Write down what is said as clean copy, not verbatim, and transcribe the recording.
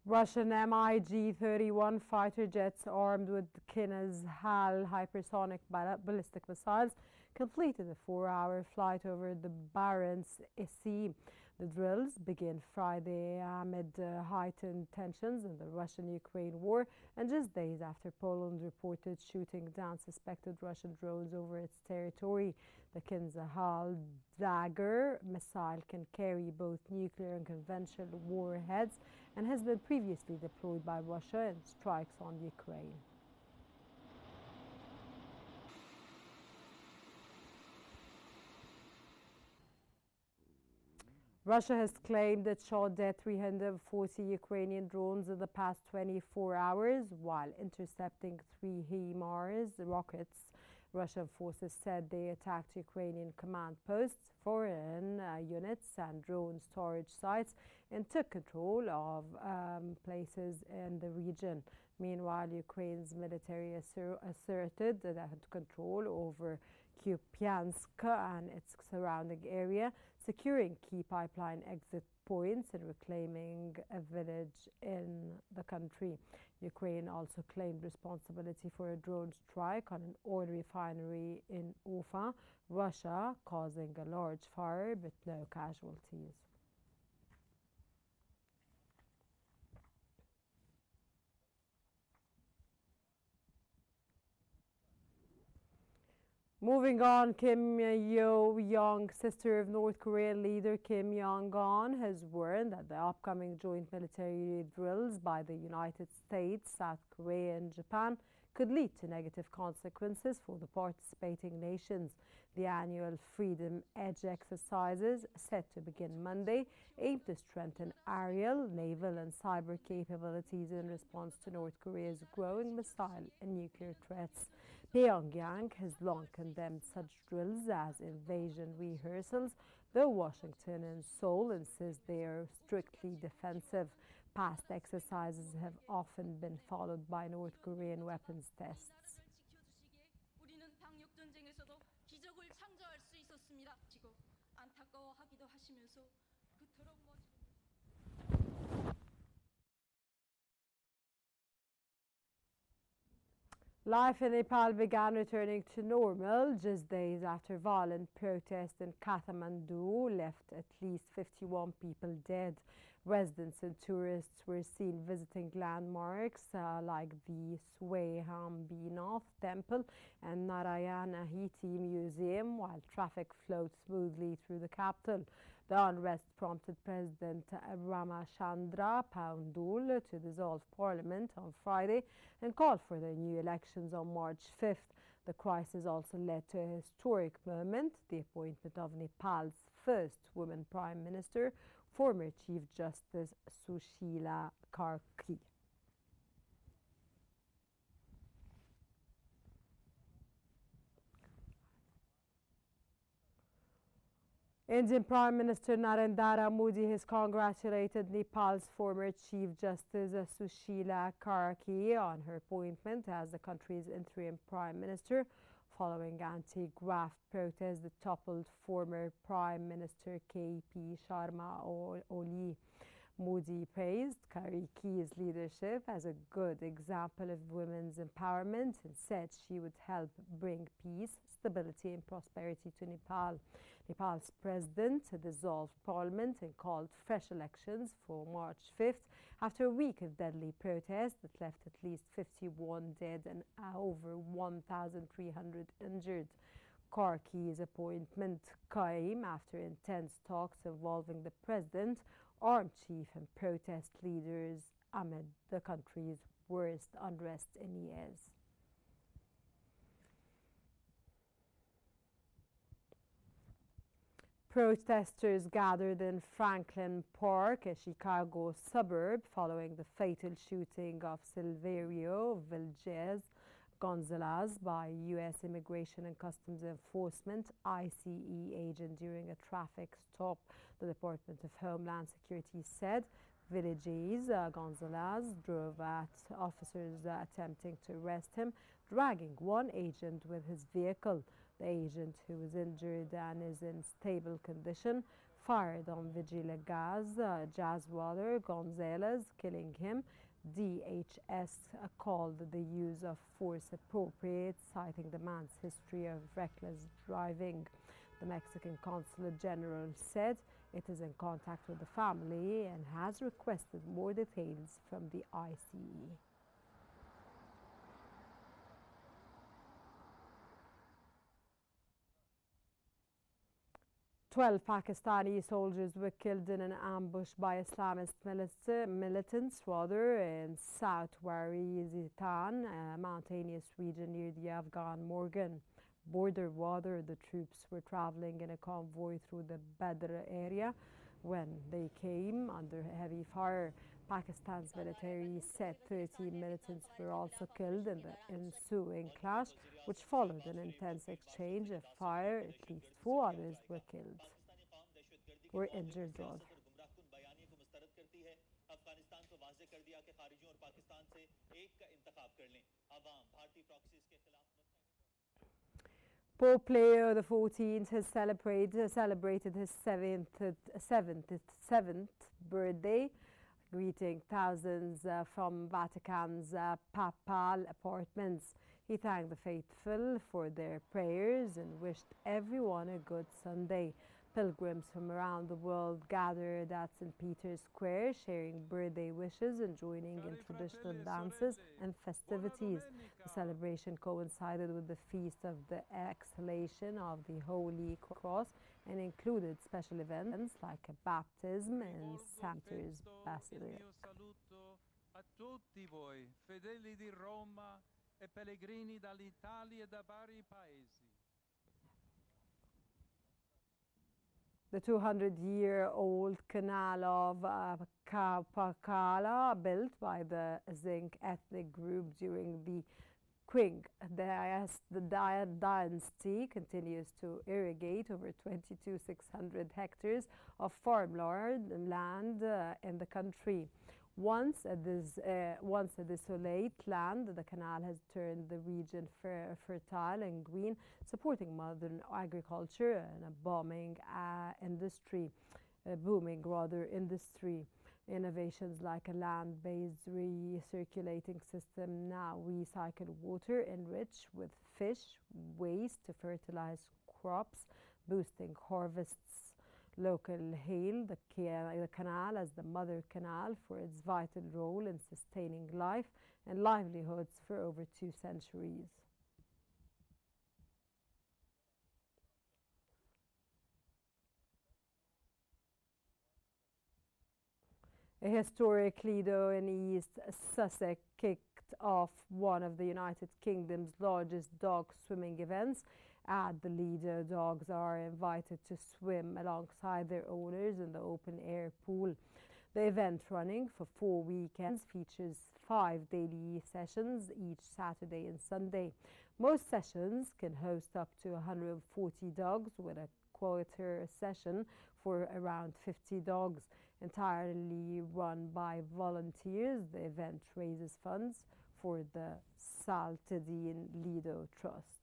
Russian MiG-31 fighter jets armed with Kina's HAL hypersonic ballistic missiles completed a 4-hour flight over the Barents Sea. The drills begin Friday amid heightened tensions in the Russian-Ukraine war and just days after Poland reported shooting down suspected Russian drones over its territory. The Kinzhal Dagger missile can carry both nuclear and conventional warheads and has been previously deployed by Russia in strikes on Ukraine. Russia has claimed it shot dead 340 Ukrainian drones in the past 24 hours while intercepting 3 HIMARS rockets. Russian forces said they attacked Ukrainian command posts, foreign units and drone storage sites and took control of places in the region. Meanwhile, Ukraine's military asserted that it had control over Kupiansk and its surrounding area, securing key pipeline exit points and reclaiming a village in the country. Ukraine also claimed responsibility for a drone strike on an oil refinery in Ufa, Russia, causing a large fire but no casualties. Moving on, Kim Yo-jong, sister of North Korean leader Kim Jong-un, has warned that the upcoming joint military drills by the United States, South Korea and Japan could lead to negative consequences for the participating nations. The annual Freedom Edge exercises, set to begin Monday, aim to strengthen aerial, naval and cyber capabilities in response to North Korea's growing missile and nuclear threats. Pyongyang has long condemned such drills as invasion rehearsals, though Washington and Seoul insist they are strictly defensive. Past exercises have often been followed by North Korean weapons tests. Life in Nepal began returning to normal just days after violent protests in Kathmandu left at least 51 people dead. Residents and tourists were seen visiting landmarks like the Swayambinath Temple and Narayana Hiti Museum while traffic flowed smoothly through the capital. The unrest prompted President Ramachandra Poundul to dissolve parliament on Friday and called for the new elections on March 5th. The crisis also led to a historic moment, the appointment of Nepal's first woman prime minister, former Chief Justice Sushila Karki. Indian Prime Minister Narendra Modi has congratulated Nepal's former Chief Justice Sushila Karki on her appointment as the country's interim Prime Minister following anti-graft protests that toppled former Prime Minister K.P. Sharma Oli. Modi praised Kariki's leadership as a good example of women's empowerment and said she would help bring peace, stability and prosperity to Nepal. Nepal's president dissolved parliament and called fresh elections for March 5th after a week of deadly protests that left at least 51 dead and over 1,300 injured. Karki's appointment came after intense talks involving the president, armed chief and protest leaders amid the country's worst unrest in years. Protesters gathered in Franklin Park, a Chicago suburb, following the fatal shooting of Silverio Villegas Gonzalez by U.S. Immigration and Customs Enforcement (ICE) agent during a traffic stop. The Department of Homeland Security said Villegas Gonzalez drove at officers attempting to arrest him, dragging one agent with his vehicle. The agent, who was injured and is in stable condition, fired on Vigila Jazzwaller Gonzalez, killing him. DHS called the use of force appropriate, citing the man's history of reckless driving. The Mexican Consulate General said it is in contact with the family and has requested more details from the ICE. 12 Pakistani soldiers were killed in an ambush by Islamist militants in South Waziristan, a mountainous region near the Afghan-Morgan border. The troops were traveling in a convoy through the Badr area when they came under heavy fire. Pakistan's military said 13 militants were also killed in the ensuing clash, which followed an intense exchange of fire. At least 4 others were injured. Pope Leo XIV has celebrated his 77th birthday, greeting thousands from Vatican's papal apartments. He thanked the faithful for their prayers and wished everyone a good Sunday. Pilgrims from around the world gathered at St. Peter's Square, sharing birthday wishes and joining in traditional dances and festivities. The celebration coincided with the feast of the exhalation of the Holy Cross and included special events like a baptism in St. Peter's Basilica. The 200-year-old canal of Kapakala, built by the Zinc ethnic group during the Qing dynasty, continues to irrigate over 22,600 hectares of farmland in the country. Once a desolate land, the canal has turned the region fertile and green, supporting modern agriculture and a booming industry. Innovations like a land-based recirculating system now recycle water enriched with fish waste to fertilize crops, boosting harvests. Local hail the canal as the mother canal for its vital role in sustaining life and livelihoods for over 2 centuries. A historic Lido in East Sussex kicked off one of the United Kingdom's largest dog swimming events. At the Lido, dogs are invited to swim alongside their owners in the open-air pool. The event, running for 4 weekends, features 5 daily sessions each Saturday and Sunday. Most sessions can host up to 140 dogs, with a quarter session for around 50 dogs. Entirely run by volunteers, the event raises funds for the Saltadine Lido Trust.